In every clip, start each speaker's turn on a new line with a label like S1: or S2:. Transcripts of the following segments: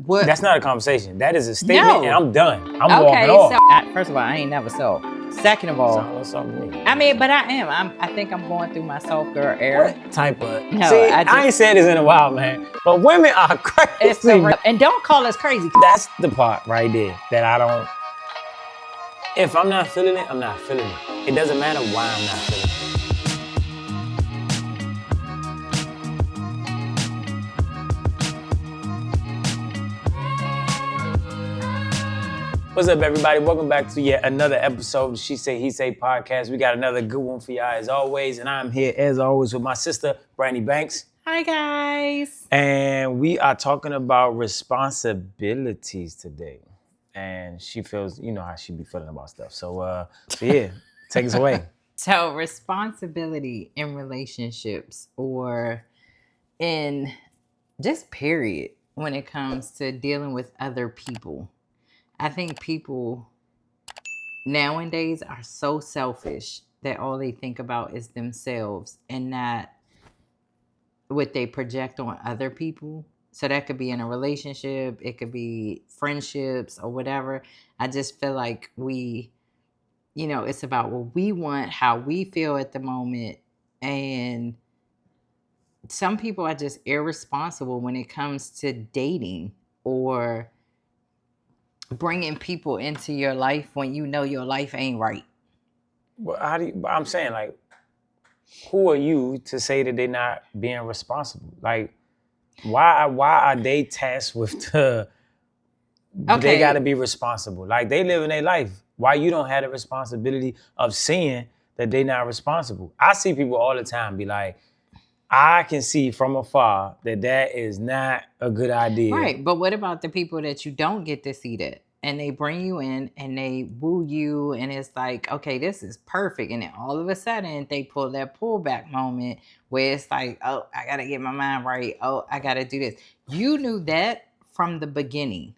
S1: what?
S2: That's not a conversation. That is a statement,
S1: No.
S2: and I'm done. I'm walking off.
S1: So first of all, I ain't never sold. Second of all,
S2: What's up with me?
S1: I mean, but I am. I think I'm going through my soft girl era.
S2: What type of?
S1: No,
S2: See,
S1: I
S2: I ain't said this in a while, man. But women are crazy.
S1: And don't call us crazy.
S2: That's the part right there that I don't. If I'm not feeling it, I'm not feeling it. It doesn't matter why I'm not feeling it. What's up, everybody? Welcome back to yet another episode of She Say, He Say podcast. We got another good one for y'all as always. And I'm here as always with my sister, Brandy Banks.
S1: Hi, guys.
S2: And we are talking about responsibilities today. And she feels, you know how she be feeling about stuff. So yeah, take us away.
S1: So responsibility in relationships or in just period when it comes to dealing with other people. I think people nowadays are so selfish that all they think about is themselves and not what they project on other people. So that could be in a relationship, it could be friendships or whatever. I just feel like it's about what we want, how we feel at the moment. And some people are just irresponsible when it comes to dating or bringing people into your life when you know your life ain't right.
S2: Well, I'm saying, like, who are you to say that they're not being responsible? Like, why are they tasked with they got to be responsible? Like, they live in their life. Why you don't have the responsibility of seeing that they're not responsible? I see people all the time be like, I can see from afar that is not a good idea.
S1: Right, but what about the people that you don't get to see that? And they bring you in and they woo you and it's like, okay, this is perfect. And then all of a sudden they pull that pullback moment where it's like, oh, I got to get my mind right. Oh, I got to do this. You knew that from the beginning.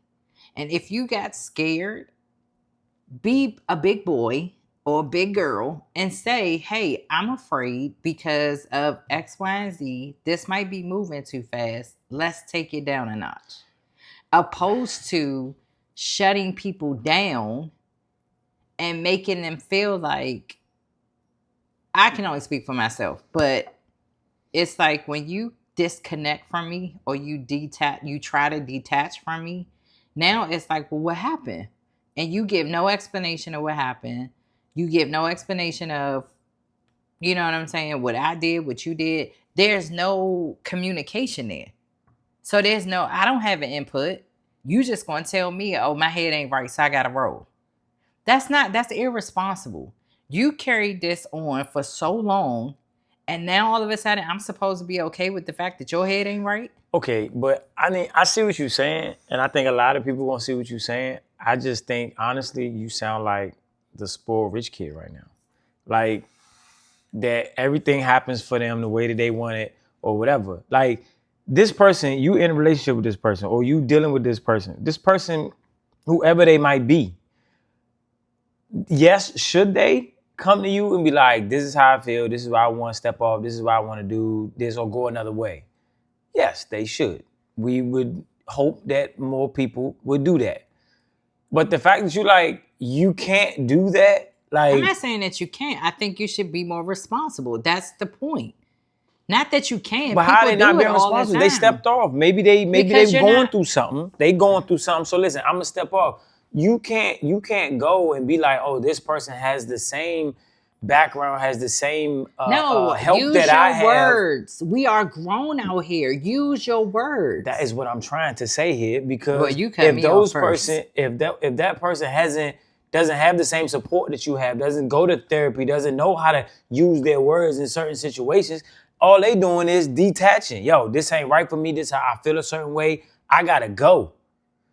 S1: And if you got scared, be a big boy or a big girl and say, hey, I'm afraid because of X, Y, and Z. This might be moving too fast. Let's take it down a notch. Opposed to shutting people down and making them feel like, I can only speak for myself, but it's like when you disconnect from me or you try to detach from me, now it's like, well, what happened? And you give no explanation of what happened. You give no explanation of, you know what I'm saying, what I did, what you did. There's no communication there. So I don't have an input. You just going to tell me, oh, my head ain't right, so I got to roll. That's irresponsible. You carried this on for so long, and now all of a sudden I'm supposed to be okay with the fact that your head ain't right?
S2: Okay, but I see what you're saying, and I think a lot of people gonna see what you're saying. I just think, honestly, you sound like the spoiled rich kid right now. Like, that everything happens for them the way that they want it or whatever. Like, this person, you in a relationship with this person or you dealing with this person, whoever they might be. Yes, should they come to you and be like, this is how I feel, this is what I want to step off, this is what I want to do, this or go another way? Yes, they should. We would hope that more people would do that. But the fact that you can't do that, like,
S1: I'm not saying that you can't. I think you should be more responsible. That's the point. Not that you can't.
S2: But how are they not being responsible? They stepped off. Maybe they're going through something. They going through something. So listen, I'm gonna step off. You can't go and be like, oh, this person has the same background, has the same help that I have.
S1: Use your words. We are grown out here. Use your words.
S2: That is what I'm trying to say here, because
S1: if
S2: that person doesn't have the same support that you have, doesn't go to therapy, doesn't know how to use their words in certain situations, all they doing is detaching. Yo, this ain't right for me. This how I feel a certain way. I gotta go.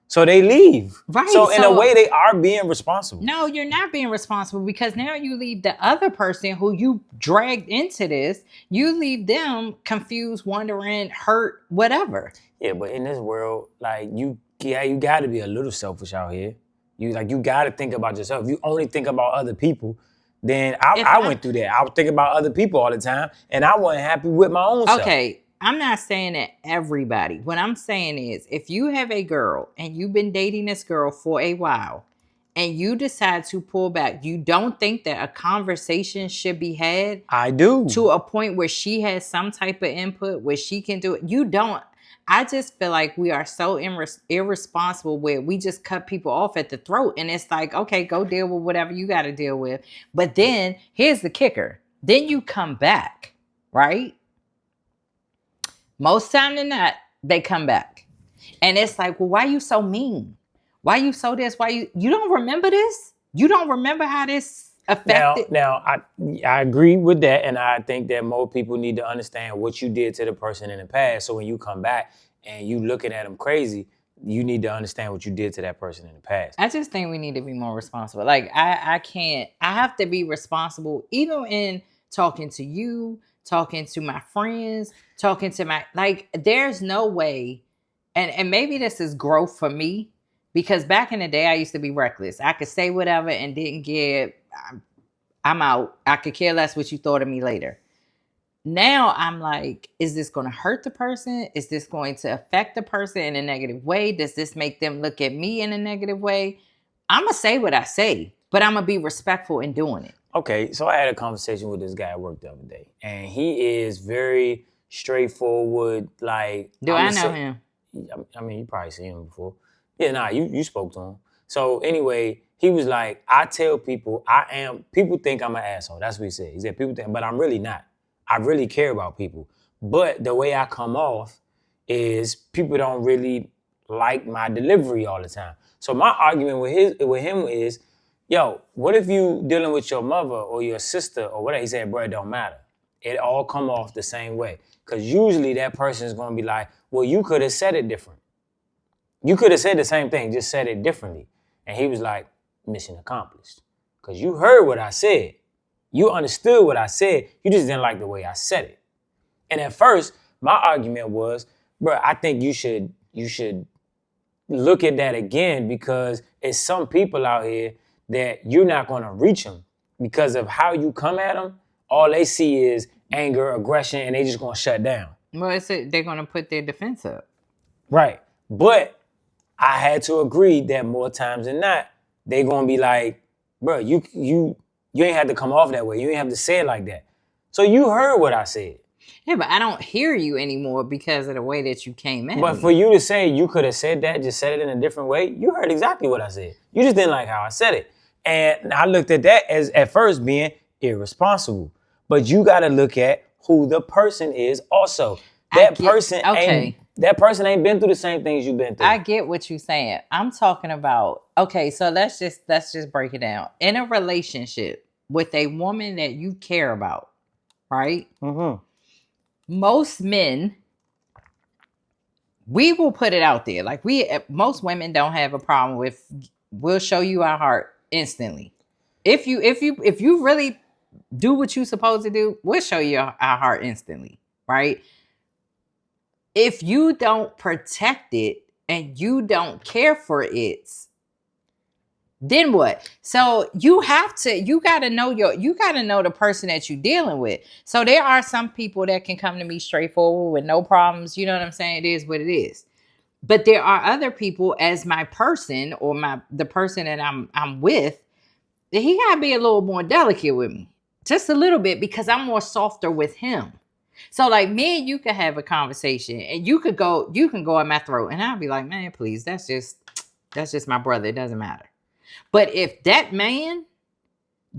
S2: So they leave.
S1: Right.
S2: So in a way, they are being responsible.
S1: No, you're not being responsible, because now you leave the other person who you dragged into this, you leave them confused, wondering, hurt, whatever.
S2: Yeah, but in this world, like, you got to be a little selfish out here. You got to think about yourself. If you only think about other people, then I went through that. I would think about other people all the time, and I wasn't happy with my own self.
S1: Okay, I'm not saying that everybody. What I'm saying is, if you have a girl and you've been dating this girl for a while and you decide to pull back, you don't think that a conversation should be had
S2: I do.
S1: to a point where she has some type of input where she can do it. You don't. I just feel like we are so irresponsible where we just cut people off at the throat. And it's like, okay, go deal with whatever you got to deal with. But then here's the kicker. Then you come back, right? Most time than not, they come back. And it's like, well, why you so mean? Why you so this? Why you don't remember this? You don't remember how this affected?
S2: Now, I agree with that, and I think that more people need to understand what you did to the person in the past. So when you come back and you looking at them crazy, you need to understand what you did to that person in the past.
S1: I just think we need to be more responsible. Like I have to be responsible, even in talking to you, talking to my friends, talking to my, like, there's no way, and maybe this is growth for me, because back in the day, I used to be reckless. I could say whatever and didn't give, I'm out. I could care less what you thought of me later. Now I'm like, is this going to hurt the person? Is this going to affect the person in a negative way? Does this make them look at me in a negative way? I'm going to say what I say, but I'm going to be respectful in doing it.
S2: Okay, so I had a conversation with this guy at work the other day, and he is very straightforward. Like,
S1: do I know him?
S2: I mean, you probably seen him before. Yeah, nah, you spoke to him. So anyway, he was like, I tell people people think I'm an asshole. That's what he said. He said, people think, but I'm really not. I really care about people. But the way I come off is people don't really like my delivery all the time. So my argument with him is, yo, what if you dealing with your mother or your sister or whatever? He said, bro, it don't matter. It all come off the same way. Because usually that person is going to be like, well, you could have said it different. You could have said the same thing, just said it differently. And he was like, mission accomplished. Because you heard what I said. You understood what I said. You just didn't like the way I said it. And at first, my argument was, bro, I think you should look at that again, because it's some people out here that you're not going to reach them because of how you come at them. All they see is anger, aggression, and they just going to shut down.
S1: Well, they're going to put their defense up.
S2: Right. But I had to agree that more times than not, they going to be like, bro, you ain't have to come off that way. You ain't have to say it like that. So you heard what I said.
S1: Yeah, but I don't hear you anymore because of the way that you came in.
S2: But for you to say you could have said that, just said it in a different way, you heard exactly what I said. You just didn't like how I said it. And I looked at that as at first being irresponsible. But you got to look at who the person is also. That person ain't been through the same things you've been through.
S1: I get what you're saying. I'm talking about, okay, so let's just break it down. In a relationship with a woman that you care about, right?
S2: Mm-hmm.
S1: Most men, we will put it out there. Like most women don't have a problem with, we'll show you our heart instantly. If you really do what you're supposed to do, we'll show you our heart instantly, right? If you don't protect it and you don't care for it, then what? So you got to know the person that you're dealing with. So there are some people that can come to me straightforward with no problems. You know what I'm saying? It is what it is. But there are other people, as my person or the person that I'm with, that he got to be a little more delicate with me. Just a little bit, because I'm more softer with him. So like me and you could have a conversation and you can go at my throat and I'll be like, man, please, that's just my brother. It doesn't matter. But if that man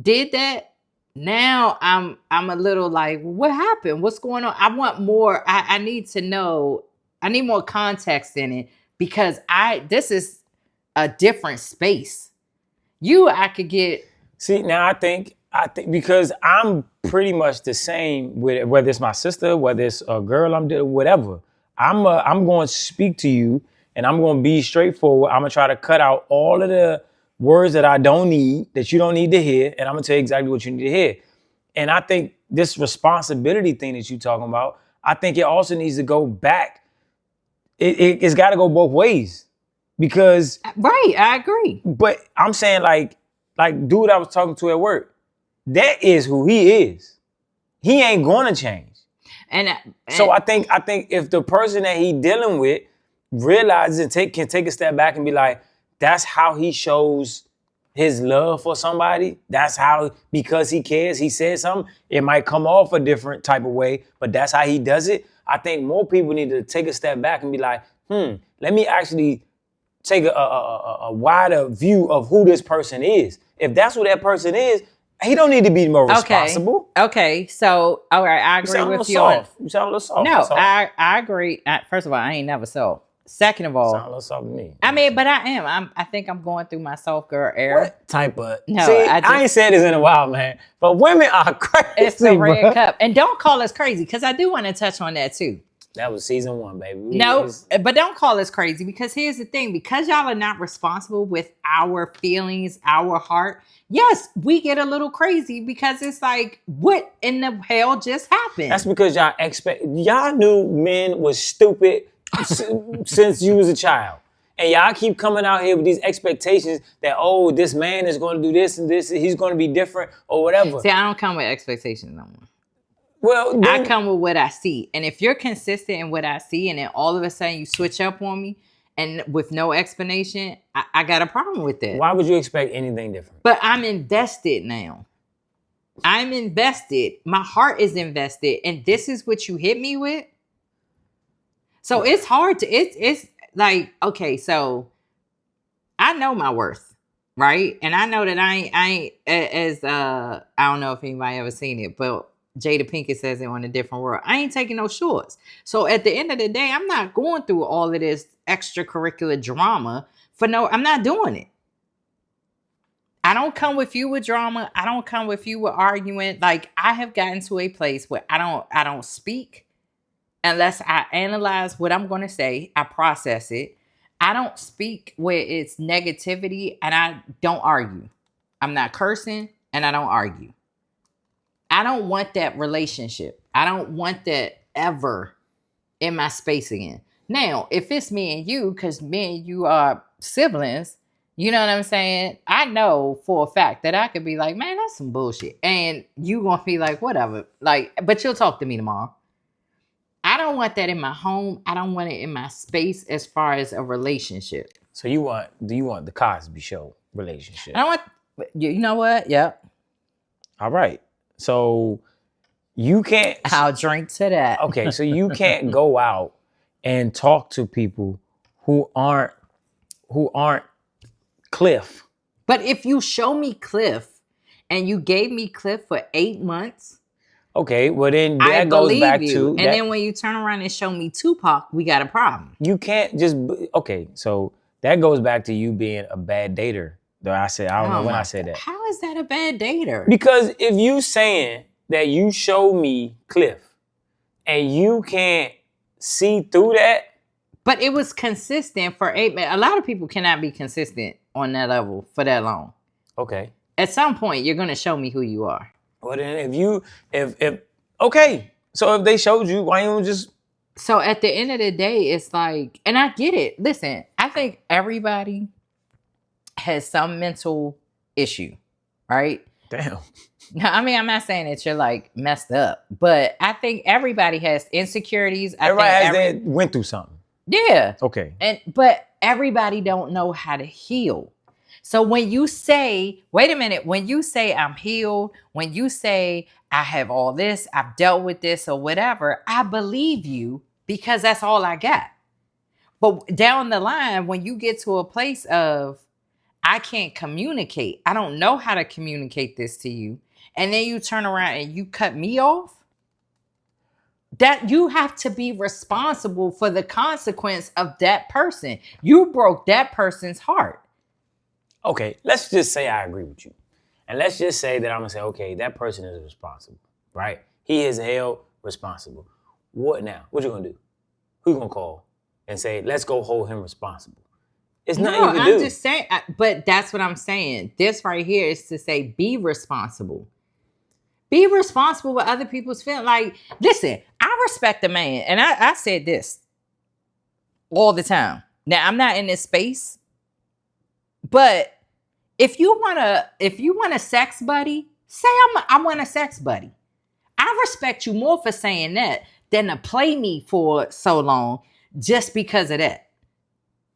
S1: did that, now I'm a little like, what happened? What's going on? I want more. I need to know. I need more context in it, because this is a different space. I could get.
S2: See, now I think because I'm pretty much the same with whether it's my sister, whether it's a girl I'm doing, whatever. I'm going to speak to you and I'm going to be straightforward. I'm going to try to cut out all of the words that I don't need, that you don't need to hear, and I'm going to tell you exactly what you need to hear. And I think this responsibility thing that you're talking about, I think it also needs to go back. It's got to go both ways, because
S1: right, I agree.
S2: But I'm saying like dude I was talking to at work, that is who he is. He ain't gonna change.
S1: And
S2: So I think if the person that he dealing with realizes and can take a step back and be like, that's how he shows his love for somebody. That's how, because he cares, he says something. It might come off a different type of way, but that's how he does it. I think more people need to take a step back and be like, let me actually take a wider view of who this person is. If that's who that person is, he don't need to be more responsible.
S1: Okay. So, all right, I agree with you.
S2: You sound a little soft.
S1: No, I agree. First of all, I ain't never soft. Second of all,
S2: sound a little soft to me.
S1: I mean, but I am. I think I'm going through my soft girl era.
S2: What type of?
S1: No,
S2: see, I ain't said this in a while, man. But women are crazy.
S1: It's the red cup, and don't call us crazy because I do want to touch on that too.
S2: That was season 1, baby.
S1: But don't call us crazy because here's the thing: because y'all are not responsible with our feelings, our heart. Yes, we get a little crazy because it's like, what in the hell just happened?
S2: That's because y'all knew men was stupid since you was a child. And y'all keep coming out here with these expectations that, oh, this man is going to do this and this, he's going to be different or whatever.
S1: See, I don't come with expectations no more.
S2: Well,
S1: I come with what I see. And if you're consistent in what I see and then all of a sudden you switch up on me and with no explanation, I got a problem with that.
S2: Why would you expect anything different?
S1: But I'm invested now. I'm invested. My heart is invested. And this is what you hit me with? So it's hard to, it's like, okay, so I know my worth, right? And I know that I ain't as, I don't know if anybody ever seen it, but Jada Pinkett says it on A Different World. I ain't taking no shorts. So at the end of the day, I'm not going through all of this extracurricular drama I'm not doing it. I don't come with you with drama. I don't come with you with arguing. Like, I have gotten to a place where I don't speak unless I analyze what I'm going to say. I process it. I don't speak where it's negativity, and I don't argue. I'm not cursing and I don't argue. I don't want that relationship. I don't want that ever in my space again. Now, if it's me and you, because me and you are siblings, you know what I'm saying? I know for a fact that I could be like, man, that's some bullshit. And you going to be like, whatever. Like, but you'll talk to me tomorrow. I don't want that in my home. I don't want it in my space as far as a relationship.
S2: So do you want the Cosby Show relationship?
S1: I don't want, you know what? Yep.
S2: All right. So you can't.
S1: I'll drink to that.
S2: Okay, so you can't go out and talk to people who aren't Cliff.
S1: But if you show me Cliff and you gave me Cliff for 8 months.
S2: Okay, well then that goes back to.
S1: And then when you turn around and show me Tupac, we got a problem.
S2: You can't just. Okay, so that goes back to you being a bad dater. Though I don't know when I said that.
S1: How is that a bad dater?
S2: Because if you saying that you show me Cliff and you can't see through that.
S1: But it was consistent for 8 months. A lot of people cannot be consistent on that level for that long.
S2: Okay.
S1: At some point, you're going to show me who you are.
S2: Well, then okay. So if they showed you, why don't you just.
S1: So at the end of the day, it's like, and I get it. Listen, I think everybody has some mental issue, right?
S2: Damn.
S1: Now, I mean, I'm not saying that you're like messed up, but I think everybody has insecurities.
S2: Everybody went through something.
S1: Yeah.
S2: Okay.
S1: But everybody don't know how to heal. So when you say, wait a minute, when you say I'm healed, when you say I have all this, I've dealt with this or whatever, I believe you because that's all I got. But down the line, when you get to a place of, I can't communicate, I don't know how to communicate this to you, and then you turn around and you cut me off, that you have to be responsible for the consequence of that person. You broke that person's heart.
S2: Okay, let's just say I agree with you. And let's just say that I'm going to say, okay, that person is responsible, right? He is held responsible. What now? What you going to do? Who you going to call and say, let's go hold him responsible? It's nothing you can do.
S1: I'm just saying, but that's what I'm saying. This right here is to say, be responsible. Be responsible with other people's feelings. Like, listen, I respect a man. And I said this all the time. Now, I'm not in this space. But if you want a sex buddy, say I want a sex buddy. I respect you more for saying that than to play me for so long just because of that.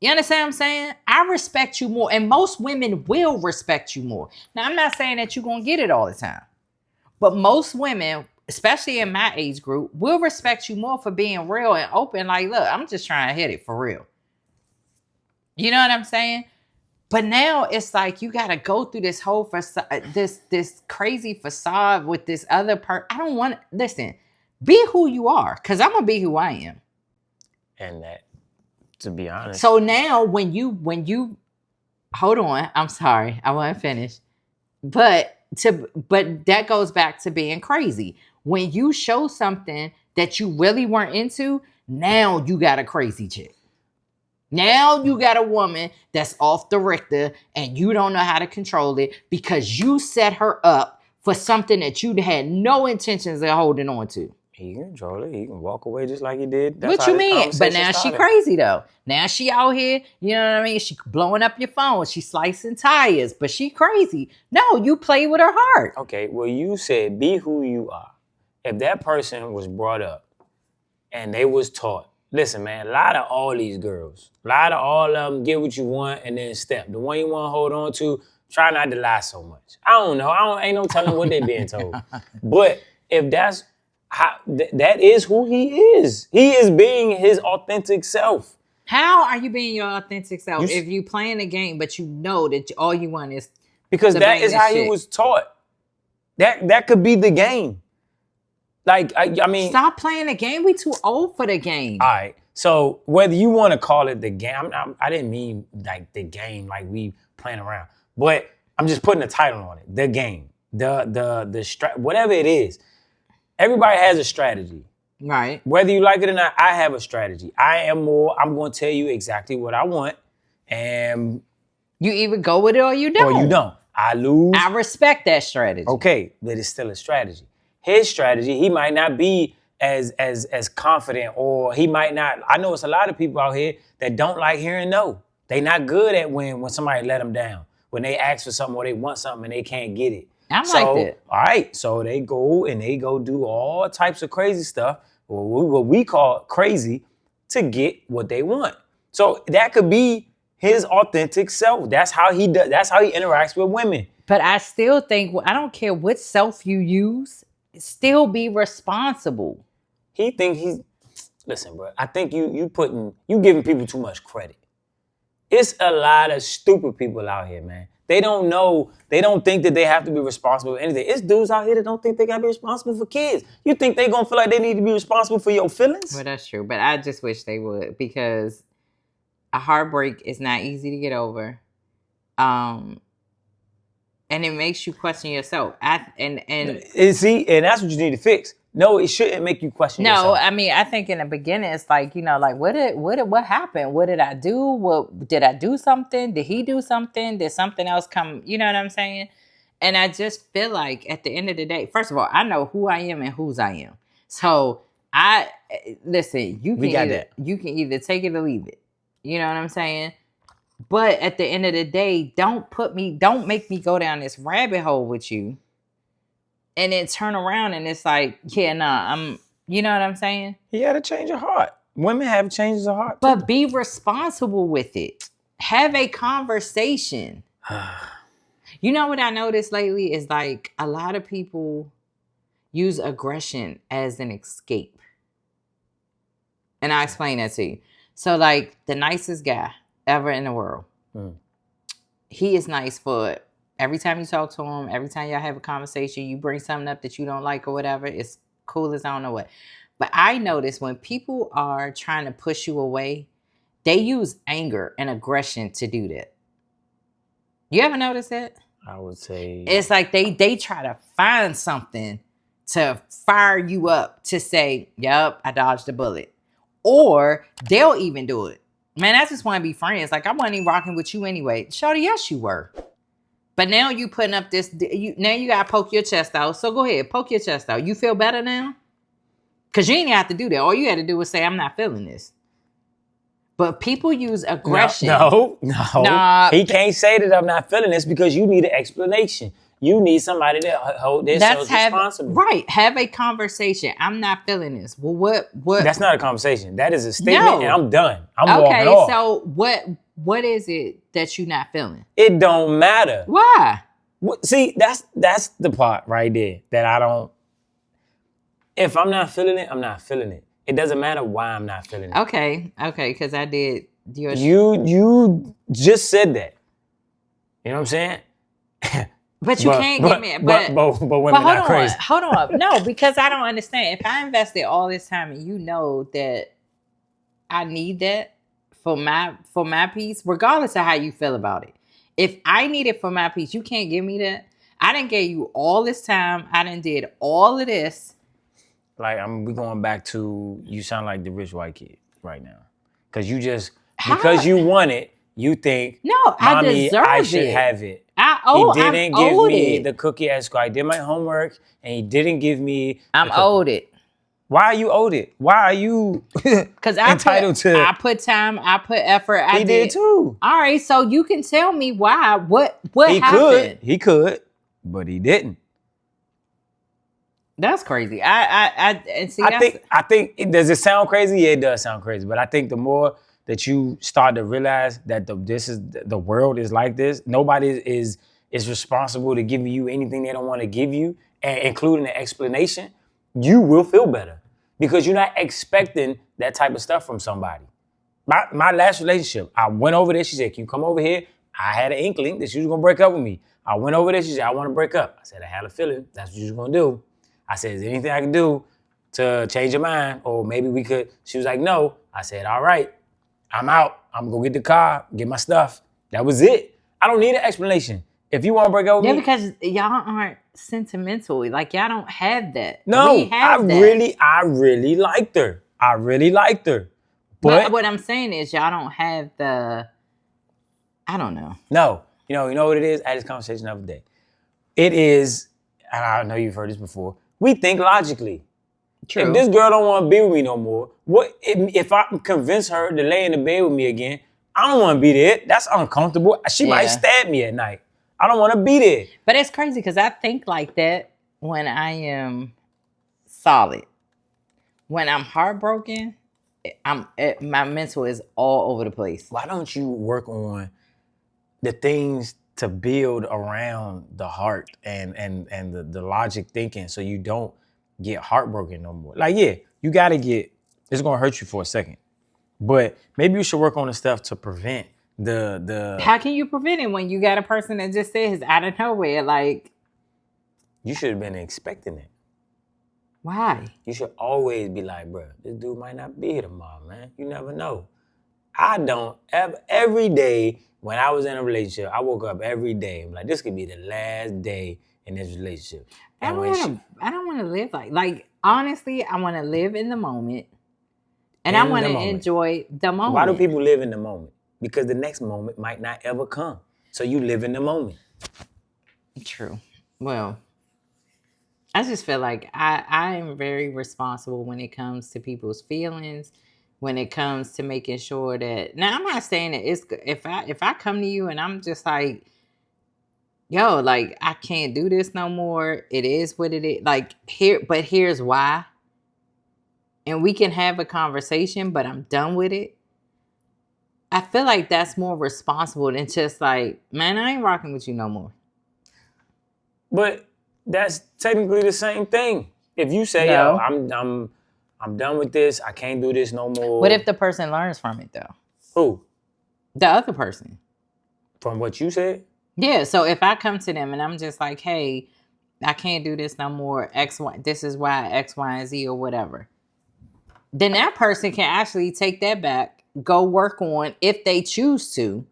S1: You understand what I'm saying? I respect you more, and most women will respect you more. Now, I'm not saying that you're going to get it all the time, but most women, especially in my age group, will respect you more for being real and open. Like, look, I'm just trying to hit it for real. You know what I'm saying? But now it's like you got to go through this whole facade, this crazy facade with this other part. I don't want to listen. Be who you are, because I'm gonna be who I am.
S2: And that, to be honest.
S1: So now when you hold on, I'm sorry, I want to finish. But that goes back to being crazy. When you show something that you really weren't into, now you got a crazy chick. Now you got a woman that's off the Richter and you don't know how to control it because you set her up for something that you had no intentions of holding on to.
S2: He can control it. He can walk away just like he did.
S1: That's what you mean? But now she crazy though. Now she out here, you know what I mean? She blowing up your phone. She slicing tires, but she crazy. No, you play with her heart.
S2: Okay, well you said be who you are. If that person was brought up and they was taught, listen, man, a lot of all these girls, a lot of all of them get what you want and then step. The one you want to hold on to, try not to lie so much. I don't know. Ain't no telling what they being told. But if that's how, that is who he is. He is being his authentic self.
S1: How are you being your authentic self if you playing the game, but you know that all you want is
S2: because that is how he was taught. That could be the game. Like, I mean...
S1: Stop playing the game. We too old for the game.
S2: All right. So, whether you want to call it the game... I didn't mean, like, the game, like we playing around. But I'm just putting a title on it. The game. Whatever it is. Everybody has a strategy.
S1: Right.
S2: Whether you like it or not, I have a strategy. I'm going to tell you exactly what I want. And...
S1: You either go with it or you don't.
S2: Or you don't. I lose.
S1: I respect that strategy.
S2: Okay. But it's still a strategy. His strategy, he might not be as confident, or he might not. I know it's a lot of people out here that don't like hearing no. They not good at when somebody let them down. When they ask for something or they want something and they can't get it.
S1: I'm like that.
S2: All right, so they go do all types of crazy stuff, or what we call crazy, to get what they want. So that could be his authentic self. That's how he does. That's how he interacts with women.
S1: But I still think, I don't care what self you use. Still be responsible.
S2: He think listen, bro. I think you giving people too much credit. It's a lot of stupid people out here, man. They don't know. They don't think that they have to be responsible for anything. It's dudes out here that don't think they gotta be responsible for kids. You think they gonna feel like they need to be responsible for your feelings?
S1: Well, that's true. But I just wish they would, because a heartbreak is not easy to get over. And it makes you question yourself. And
S2: see, and that's what you need to fix. No, it shouldn't make you question yourself.
S1: No, I mean, I think in the beginning, it's like, like what happened? What did I do? Did I do something? Did he do something? Did something else come? You know what I'm saying? And I just feel like at the end of the day, first of all, I know who I am and whose I am. So listen, you can either take it or leave it. You know what I'm saying? But at the end of the day, don't make me go down this rabbit hole with you and then turn around and it's like, you know what I'm saying?
S2: He had a change of heart. Women have changes of heart.
S1: But be responsible with it. Have a conversation. You know what I noticed lately is like a lot of people use aggression as an escape. And I'll explain that to you. So like the nicest guy ever in the world. He is nice for every time you talk to him, every time y'all have a conversation, you bring something up that you don't like or whatever, it's cool as I don't know what. But I notice when people are trying to push you away, they use anger and aggression to do that. You ever notice that?
S2: I would say
S1: it's like they try to find something to fire you up to say, yup, I dodged a bullet. Or they'll even do it. Man, I just want to be friends. Like, I wasn't even rocking with you anyway. Shorty, yes, you were. But now you putting up this, now you got to poke your chest out. So go ahead, poke your chest out. You feel better now? Because you ain't have to do that. All you had to do was say, I'm not feeling this. But people use aggression.
S2: No. Nah, he can't say that I'm not feeling this because you need an explanation. You need somebody to hold themselves responsible.
S1: Right. Have a conversation. I'm not feeling this. Well, what?
S2: That's not a conversation. That is a statement,
S1: No.
S2: and I'm done. I'm walking off.
S1: So what is it that you're not feeling?
S2: It don't matter.
S1: Why?
S2: See, that's the part right there that I don't. If I'm not feeling it, I'm not feeling it. It doesn't matter why I'm not feeling it.
S1: Okay, because I did your.
S2: You just said that. You know what I'm saying?
S1: But you can't get me.
S2: But women not crazy.
S1: Hold on. No, because I don't understand. If I invested all this time and you know that I need that for my piece, regardless of how you feel about it. If I need it for my piece, you can't give me that. I done gave you all this time. I done did all of this.
S2: Like we going back to you sound like the rich white kid right now. Because you want it, you think,
S1: no,
S2: Mommy,
S1: I deserve
S2: I should have it.
S1: He
S2: didn't give me the cookie at school. I did my homework and he didn't give me.
S1: I'm owed it.
S2: Why are you owed it? Why are you entitled to?
S1: I put time, I put effort.
S2: He did too.
S1: All right, so you can tell me why. What
S2: he
S1: happened?
S2: He could, but he didn't.
S1: That's crazy. I
S2: think does it sound crazy? Yeah, it does sound crazy. But I think the more that you start to realize that the world is like this, nobody is responsible to give you anything they don't want to give you, and including an explanation, you will feel better because you're not expecting that type of stuff from somebody. My last relationship, I went over there. She said, "Can you come over here?" I had an inkling that she was gonna break up with me. I went over there. She said, "I want to break up." I said, "I had a feeling that's what you was gonna do." I said, "Is there anything I can do to change your mind? Or maybe we could." She was like, "No." I said, "All right, I'm out. I'm going to get the car, get my stuff." That was it. I don't need an explanation. If you want to break up with me.
S1: Yeah, because y'all aren't sentimental. Like, y'all don't have that.
S2: No, I really liked her. I really liked her. But
S1: what I'm saying is y'all don't have I don't know.
S2: No. You know what it is? I had this conversation the other day. It is, and I know you've heard this before, we think logically. True. If this girl don't want to be with me no more, if I convince her to lay in the bed with me again, I don't want to be there. That's uncomfortable. She might stab me at night. I don't want to be there.
S1: But it's crazy because I think like that when I am solid. When I'm heartbroken, my mental is all over the place.
S2: Why don't you work on the things to build around the heart and the logic thinking so you don't get heartbroken no more? Like, yeah, you got to it's going to hurt you for a second. But maybe you should work on the stuff to prevent the...
S1: How can you prevent it when you got a person that just says out of nowhere, like...
S2: You should have been expecting it.
S1: Why?
S2: You should always be like, bro, this dude might not be here tomorrow, man. You never know. I don't ever, every day when I was in a relationship, I woke up every day. I'm like, this could be the last day in this relationship.
S1: I don't want to live like honestly, I want to live in the moment. And I want to enjoy the moment.
S2: Why do people live in the moment? Because the next moment might not ever come. So you live in the moment.
S1: True. Well, I just feel like I am very responsible when it comes to people's feelings, when it comes to making sure that... Now, I'm not saying that it's... If I come to you and I'm just like, yo, like, I can't do this no more. It is what it is. Like, here's why. And we can have a conversation, but I'm done with it. I feel like that's more responsible than just like, man, I ain't rocking with you no more.
S2: But that's technically the same thing. If you say,
S1: No.
S2: yo, I'm done with this. I can't do this no more.
S1: What if the person learns from it though?
S2: Who?
S1: The other person.
S2: From what you said?
S1: Yeah. So if I come to them and I'm just like, hey, I can't do this no more. X, Y, this is why X, Y, and Z or whatever. Then that person can actually take that back, go work on, if they choose to,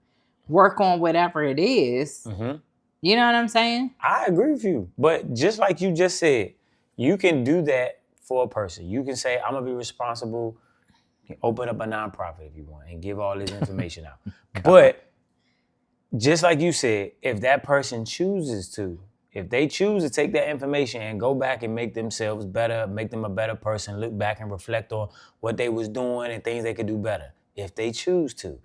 S1: work on whatever it is.
S2: Mm-hmm.
S1: You know what I'm saying?
S2: I agree with you. But just like you just said, you can do that for a person. You can say, I'm going to be responsible. You can open up a nonprofit if you want and give all this information out. But just like you said, if that person chooses to, if they choose to take that information and go back and make themselves better, make them a better person, look back and reflect on what they was doing and things they could do better, if they choose to.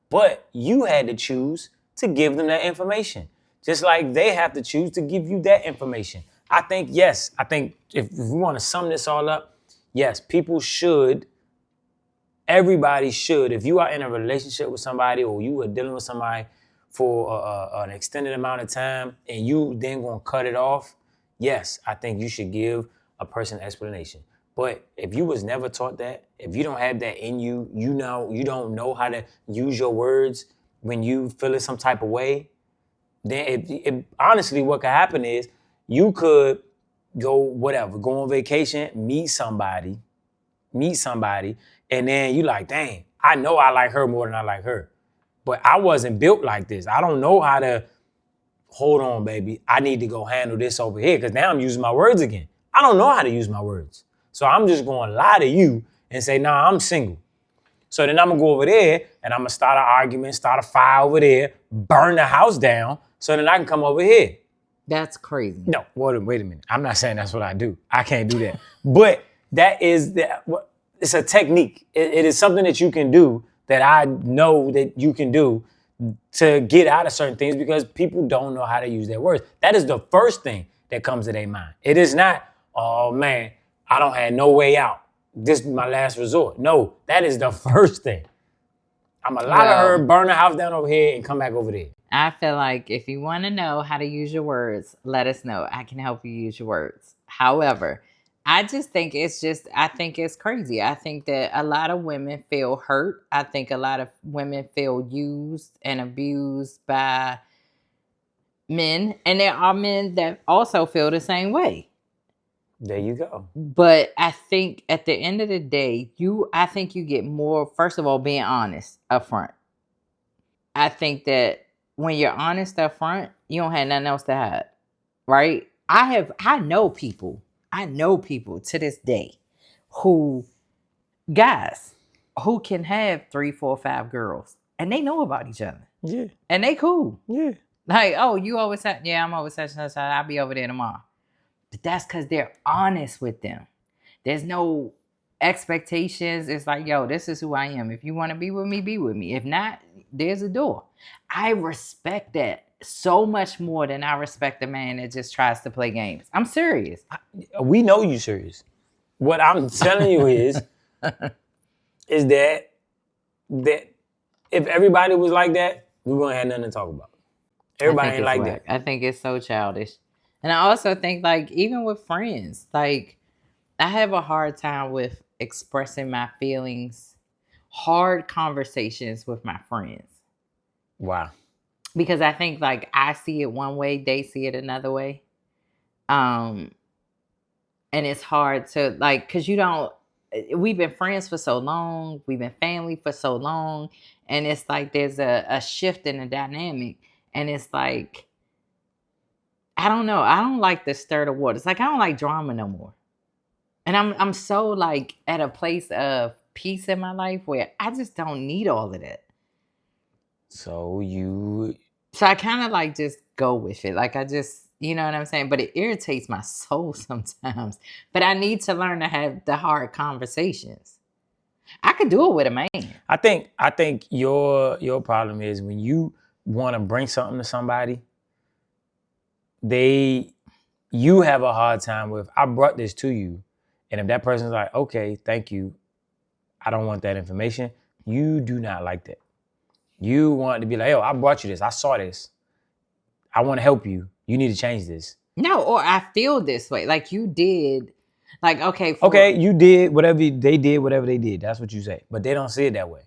S2: But you had to choose to give them that information. Just like they have to choose to give you that information. I think, yes, if we want to sum this all up, yes, everybody should, if you are in a relationship with somebody or you are dealing with somebody for an extended amount of time and you then gonna cut it off, yes, I think you should give a person an explanation. But if you was never taught that, if you don't have that in you, you don't know how to use your words when you feel some type of way, then honestly, what could happen is you could go on vacation, meet somebody, and then you like, dang, I know I like her more than I like her. But I wasn't built like this. I don't know how to, hold on, baby. I need to go handle this over here because now I'm using my words again. I don't know how to use my words. So I'm just going to lie to you and say, nah, I'm single. So then I'm going to go over there and I'm going to start an argument, start a fire over there, burn the house down so then I can come over here.
S1: That's crazy.
S2: No, wait a minute. I'm not saying that's what I do. I can't do that. But it's a technique. It is something that you can do that I know that you can do to get out of certain things because people don't know how to use their words. That is the first thing that comes to their mind. It is not, oh man, I don't have no way out. This is my last resort. No, that is the first thing. I'm going to lie to her, burn the house down over here, and come back over there.
S1: I feel like if you want to know how to use your words, let us know. I can help you use your words. However, I think it's crazy. I think that a lot of women feel hurt. I think a lot of women feel used and abused by men. And there are men that also feel the same way.
S2: There you go.
S1: But I think at the end of the day, I think you get more, first of all, being honest up front. I think that when you're honest up front, you don't have nothing else to hide, right? I know people to this day guys who can have 3, 4, 5 girls and they know about each other.
S2: Yeah.
S1: And they cool.
S2: Yeah.
S1: Like, oh, you always have, yeah, I'm over such and such. I'll be over there tomorrow. But that's because they're honest with them. There's no expectations. It's like, yo, this is who I am. If you want to be with me, be with me. If not, there's a door. I respect that so much more than I respect a man that just tries to play games. I'm serious.
S2: We know you serious. What I'm telling you is that if everybody was like that, we wouldn't have nothing to talk about. Everybody ain't like that.
S1: I think it's so childish. And I also think, like, even with friends, like, I have a hard time with expressing my feelings, hard conversations with my friends.
S2: Wow.
S1: Because I think, like, I see it one way, they see it another way. And it's hard to, like, because we've been friends for so long, we've been family for so long, and it's like there's a shift in the dynamic, and it's like, I don't know. I don't like to stir the water. It's like I don't like drama no more. And I'm so like at a place of peace in my life where I just don't need all of that.
S2: So
S1: I kind of like just go with it. Like I just, you know what I'm saying? But it irritates my soul sometimes. But I need to learn to have the hard conversations. I could do it with a man.
S2: I think your problem is when you want to bring something to somebody, you have a hard time with, I brought this to you. And if that person's like, okay, thank you, I don't want that information, you do not like that. You want to be like, yo, I brought you this. I saw this. I want to help you. You need to change this.
S1: No, or I feel this way. Like you did. Like, okay.
S2: You did whatever they did. That's what you say. But they don't see it that way.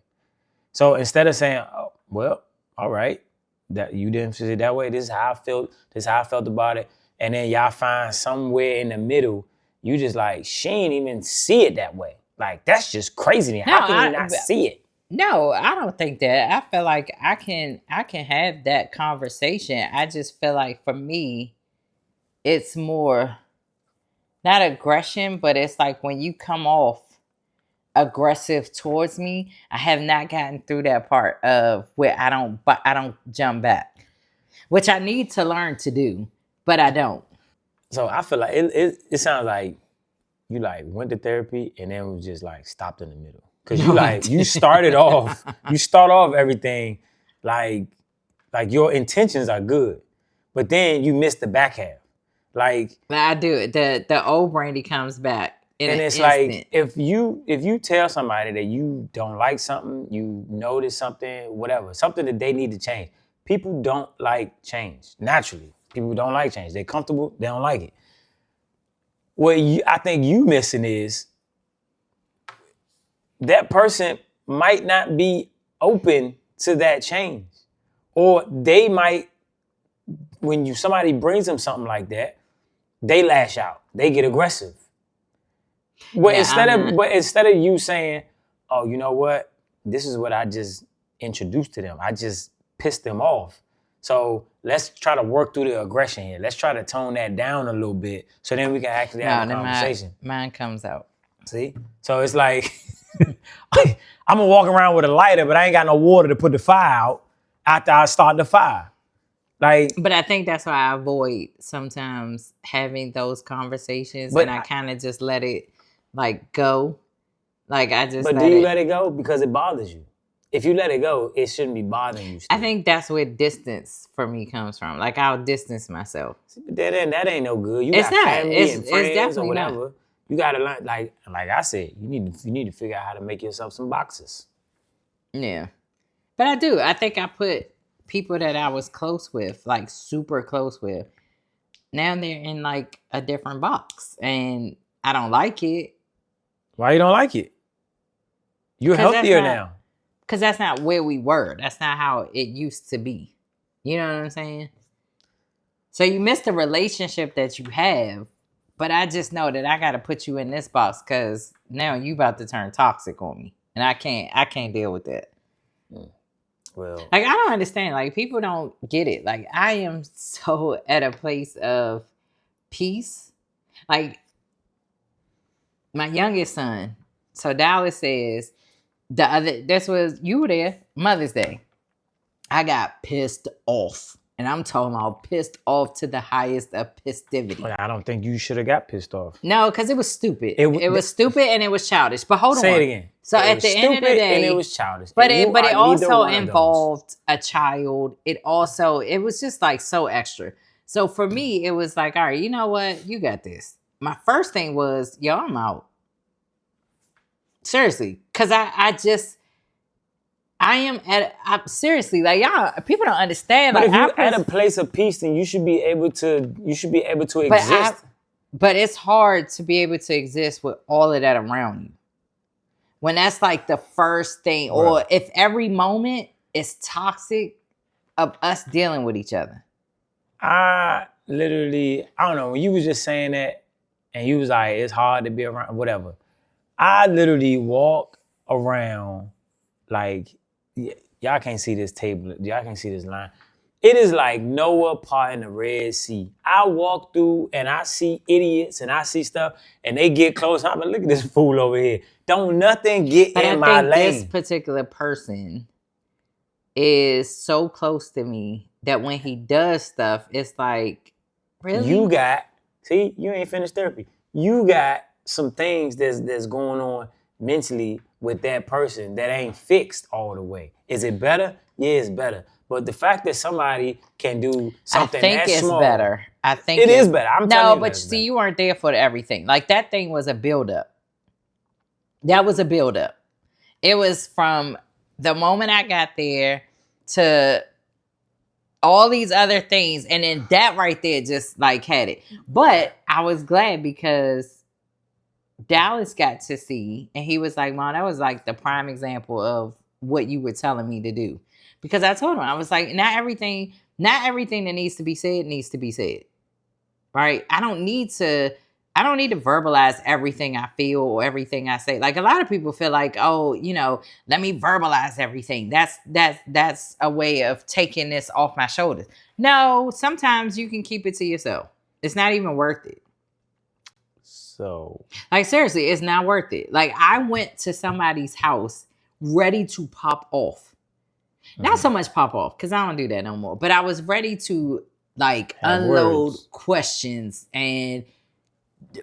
S2: So instead of saying, oh, well, all right, that you didn't see it that way. This is how I felt. This is how I felt about it. And then y'all find somewhere in the middle, you just like, she ain't even see it that way. Like, that's just crazy to me. How can you not see it?
S1: No, I don't think that. I feel like I can have that conversation. I just feel like for me, it's more not aggression, but it's like when you come off aggressive towards me, I have not gotten through that part of where I don't jump back, which I need to learn to do, but I don't.
S2: So I feel like it sounds like you like went to therapy and then was just like stopped in the middle. Cause you start off everything like your intentions are good, but then you miss the back half. Like,
S1: But I do it. The old Brandy comes back in
S2: and
S1: an
S2: it's
S1: instant.
S2: like if you tell somebody that you don't like something, you notice something, whatever, something that they need to change. People don't like change naturally. People don't like change. They're comfortable. They don't like it. What I think you missing is that person might not be open to that change, or they might. When somebody brings them something like that, they lash out. They get aggressive. But instead of you saying, "Oh, you know what? This is what I just introduced to them. I just pissed them off. So let's try to work through the aggression here. Let's try to tone that down a little bit, so then we can actually have a conversation."
S1: Mine comes out.
S2: See? So it's like I'm gonna walk around with a lighter, but I ain't got no water to put the fire out after I start the fire. Like,
S1: but I think that's why I avoid sometimes having those conversations, and I kind of just let it like go. Like I just.
S2: But do you let it go because it bothers you? If you let it go, it shouldn't be bothering you still.
S1: I think that's where distance for me comes from. Like I'll distance myself.
S2: But that ain't no good. You
S1: it's
S2: got
S1: not.
S2: family and friends
S1: definitely
S2: or whatever.
S1: Not.
S2: You gotta learn. Like I said, you need to figure out how to make yourself some boxes.
S1: Yeah, but I do. I think I put people that I was close with, like super close with, now they're in like a different box, and I don't like it.
S2: Why you don't like it? You're healthier now.
S1: Because that's not where we were. That's not how it used to be. You know what I'm saying? So you miss the relationship that you have, but I just know that I got to put you in this box because now you about to turn toxic on me, and I can't deal with that.
S2: Well,
S1: like I don't understand. Like people don't get it. Like I am so at a place of peace. Like my youngest son. So Dallas says you were there, Mother's Day. I got pissed off. And I'm talking about pissed off to the highest of festivity.
S2: Well, I don't think you should have got pissed off.
S1: No, because it was stupid. It was stupid and it was childish. But hold on.
S2: Say it again.
S1: So at the end of the day,
S2: and it was childish.
S1: But it also involved a child. It was just like so extra. So for me, it was like, all right, you know what? You got this. My first thing was, yo, I'm out. Seriously. Because I'm seriously like y'all. People don't understand.
S2: But
S1: like,
S2: if you're at a place of peace, then you should be able to exist.
S1: But it's hard to be able to exist with all of that around you. When that's like the first thing, right. Or if every moment is toxic of us dealing with each other.
S2: I don't know. When you was just saying that, and you was like, it's hard to be around, whatever. I literally walk around like. Y'all can't see this table. Y'all can't see this line. It is like Noah parting the Red Sea. I walk through and I see idiots and I see stuff and they get close. I'm like, look at this fool over here. Don't nothing get in my lane.
S1: This particular person is so close to me that when he does stuff, it's like, really?
S2: You ain't finished therapy. You got some things that's going on mentally with that person that ain't fixed all the way. Is it better? Yeah, it's better. But the fact that somebody can do something that's small.
S1: I think
S2: it is better. I'm telling you.
S1: No, but see, you weren't there for everything. Like that thing was a buildup. That was a buildup. It was from the moment I got there to all these other things. And then that right there just like had it. But I was glad because Dallas got to see, and he was like, Mom, that was like the prime example of what you were telling me to do. Because I told him, I was like, not everything that needs to be said. Right? I don't need to verbalize everything I feel or everything I say. Like a lot of people feel like, oh, let me verbalize everything. That's a way of taking this off my shoulders. No, sometimes you can keep it to yourself. It's not even worth it.
S2: So,
S1: like seriously, it's not worth it. Like I went to somebody's house ready to pop off. Not so much pop off because I don't do that no more. But I was ready to like unload questions and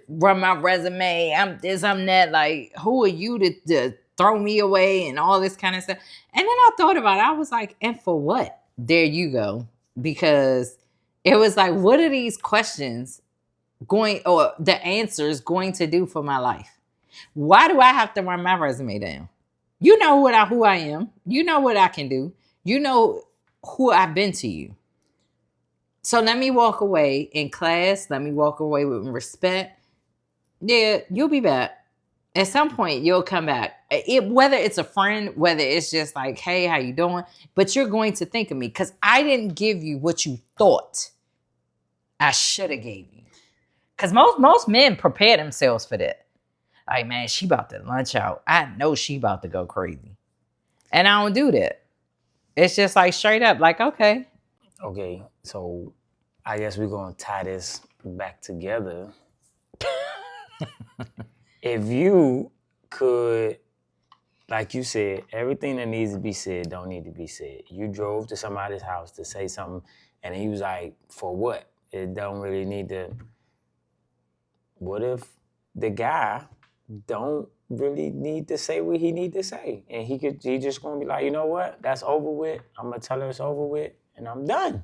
S1: run my resume. I'm this, I'm that. Like, who are you to throw me away and all this kind of stuff? And then I thought about it. I was like, and for what? There you go. Because It was like, what are these questions going, or the answers going to do for my life? Why do I have to run my resume down? You know who I am. You know what I can do. You know who I've been to you. So let me walk away in class. Let me walk away with respect. Yeah, you'll be back. At some point, you'll come back. Whether it's a friend, whether it's just like, hey, how you doing? But you're going to think of me because I didn't give you what you thought I should have gave you. Because most men prepare themselves for that. Like, man, she about to lunch out. I know she about to go crazy. And I don't do that. It's just like straight up, like, okay.
S2: Okay, so I guess we're going to tie this back together. If you could, like you said, everything that needs to be said don't need to be said. You drove to somebody's house to say something, and he was like, for what? It don't really need to. What if the guy don't really need to say what he need to say? And he just gonna be like, you know what? That's over with. I'm gonna tell her it's over with, and I'm done.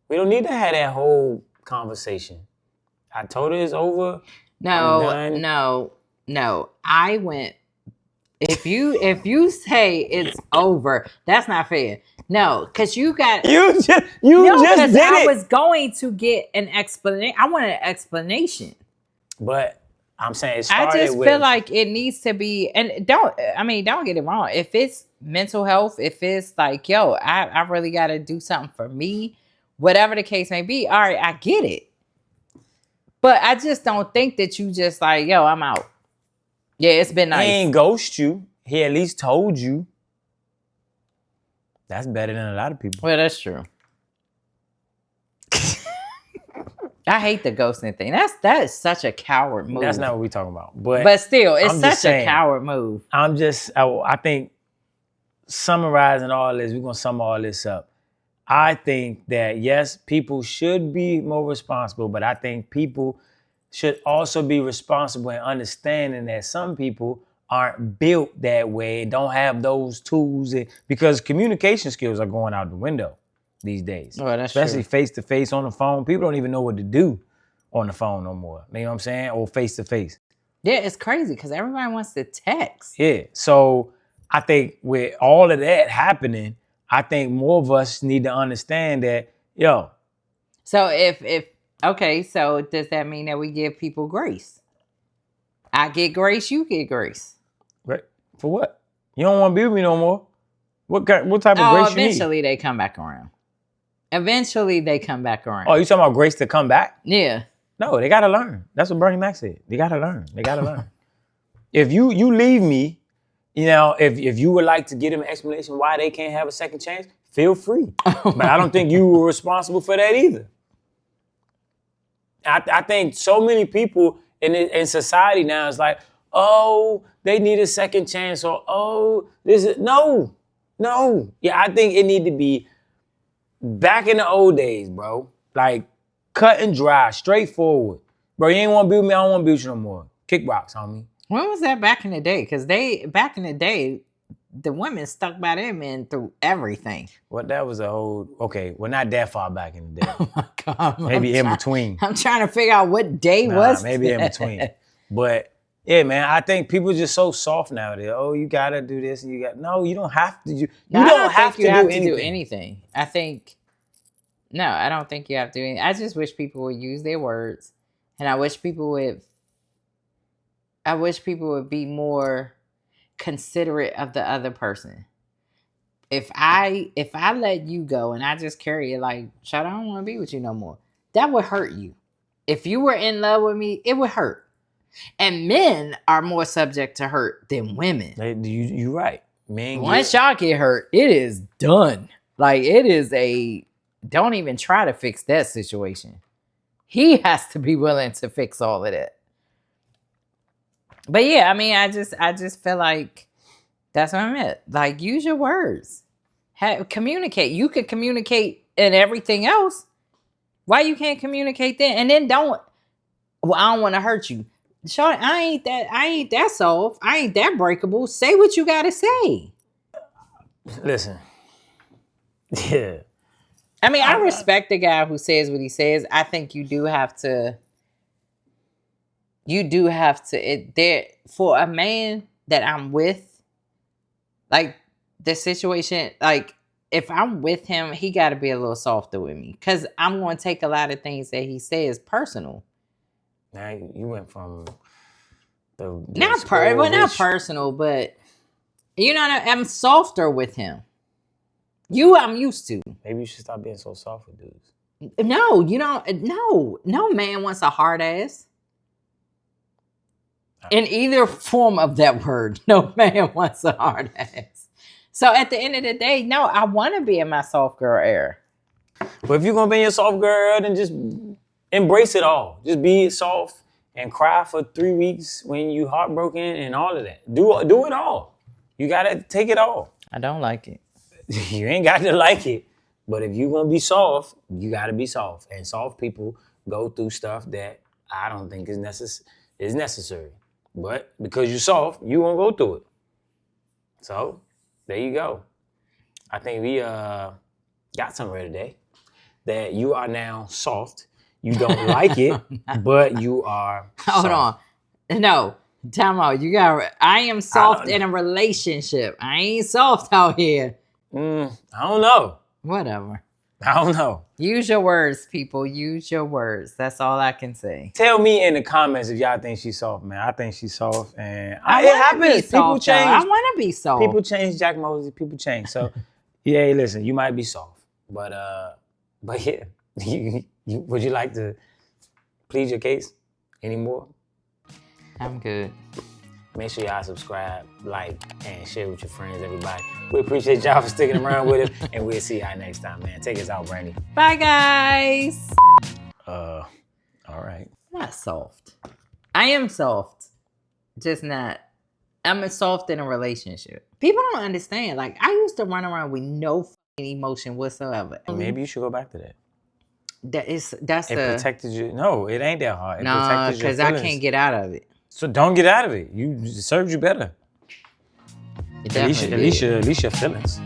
S2: We don't need to have that whole conversation. I told her it's over.
S1: No. I went. If you say it's over, that's not fair. No, because you got
S2: you just did it.
S1: I was going to get an explanation. I wanted an explanation.
S2: But I'm saying
S1: I just feel like it needs to be, and don't get it wrong. If it's mental health, if it's like, yo, I really got to do something for me, whatever the case may be. All right, I get it. But I just don't think that you just like, yo, I'm out. Yeah, it's been nice.
S2: He ain't ghost you. He at least told you. That's better than a lot of people.
S1: Well, that's true. I hate the ghosting thing. That is such a coward move.
S2: That's not what we're talking about. But
S1: still, it's such a coward move.
S2: I think summarizing all this, we're going to sum all this up. I think that, yes, people should be more responsible, but I think people should also be responsible in understanding that some people aren't built that way, don't have those tools, because communication skills are going out the window these days.
S1: Oh, that's
S2: especially
S1: true.
S2: Face-to-face on the phone. People don't even know what to do on the phone no more. You know what I'm saying? Or face-to-face.
S1: Yeah, it's crazy because everybody wants to text.
S2: Yeah. So I think with all of that happening, I think more of us need to understand that, yo.
S1: So okay, so does that mean that we give people grace? I get grace, you get grace.
S2: Right. For what? You don't want to be with me no more. What type of grace you need?
S1: Eventually they come back around. Oh,
S2: you talking about grace to come back?
S1: Yeah.
S2: No, they got to learn. That's what Bernie Mac said. They got to learn. If you leave me, you know, if you would like to give them an explanation why they can't have a second chance, feel free. But I don't think you were responsible for that either. I think so many people in society now is like, oh, they need a second chance, or oh, this is no. Yeah, I think it need to be back in the old days, bro. Like cut and dry, straightforward. Bro, you ain't want to be with me, I don't want to be with you no more. Kick rocks, homie.
S1: When was that back in the day? Because back in the day, the women stuck by their men through everything.
S2: Well, that was well, not that far back in the day.
S1: Oh my God.
S2: Maybe in between.
S1: I'm trying to figure out what day was
S2: maybe
S1: that?
S2: in between. But yeah, man, I think people are just so soft nowadays. Oh, you gotta do this, and no, you don't have to. You don't have to do
S1: anything. I don't think you have to do anything. I just wish people would use their words, and I wish people would be more considerate of the other person. If I let you go and I just carry it like, shut, I don't want to be with you no more, that would hurt you. If you were in love with me, it would hurt. And men are more subject to hurt than women.
S2: You're right. Men,
S1: once y'all get hurt, it is done. Like, it is don't even try to fix that situation. He has to be willing to fix all of that. But yeah, I mean, I just feel like that's what I meant. Like, use your words. Communicate. You can communicate in everything else. Why you can't communicate then? And then I don't want to hurt you. Shorty, I ain't that soft. I ain't that breakable. Say what you gotta say.
S2: Listen. Yeah.
S1: I mean, I respect the guy who says what he says. I think you do have to. For a man that I'm with, like the situation, like if I'm with him, he got to be a little softer with me because I'm going to take a lot of things that he says personal.
S2: Now you went from the
S1: not personal, but you know, I'm softer with him. I'm used to.
S2: Maybe you should stop being so soft with dudes.
S1: No, you don't. No man wants a hard ass. In either form of that word, no man wants a hard ass. So at the end of the day, no, I want to be in my soft girl era.
S2: But if you're gonna be in your soft girl, then just embrace it all. Just be soft and cry for 3 weeks when you heartbroken and all of that. Do it all. You gotta take it all.
S1: I don't like it.
S2: You ain't got to like it. But if you're gonna be soft, you gotta be soft. And soft people go through stuff that I don't think is necessary. But because you're soft, you won't go through it. So there you go. I think we got somewhere today that you are now soft. You don't like it, but you are soft.
S1: Hold on. No, time out. I am soft in a relationship. I ain't soft out here.
S2: I don't know.
S1: Whatever.
S2: I don't know.
S1: Use your words, people. Use your words. That's all I can say.
S2: Tell me in the comments if y'all think she's soft, man. I think she's soft, and it
S1: happens.
S2: People change.
S1: I want to be soft.
S2: People change. Jack Mosley. People change. So, yeah, listen. You might be soft, but yeah. Would you like to plead your case anymore?
S1: I'm good.
S2: Make sure y'all subscribe, like, and share with your friends, everybody. We appreciate y'all for sticking around with us, and we'll see y'all next time, man. Take us out, Brandy.
S1: Bye, guys.
S2: All right.
S1: I'm not soft. I am soft. Just not. I'm soft in a relationship. People don't understand. Like, I used to run around with no fucking emotion whatsoever.
S2: Maybe you should go back to that.
S1: It
S2: protected you. No, it ain't that hard.
S1: No, because I can't get out of it.
S2: So don't get out of it. It served you better. At least your feelings.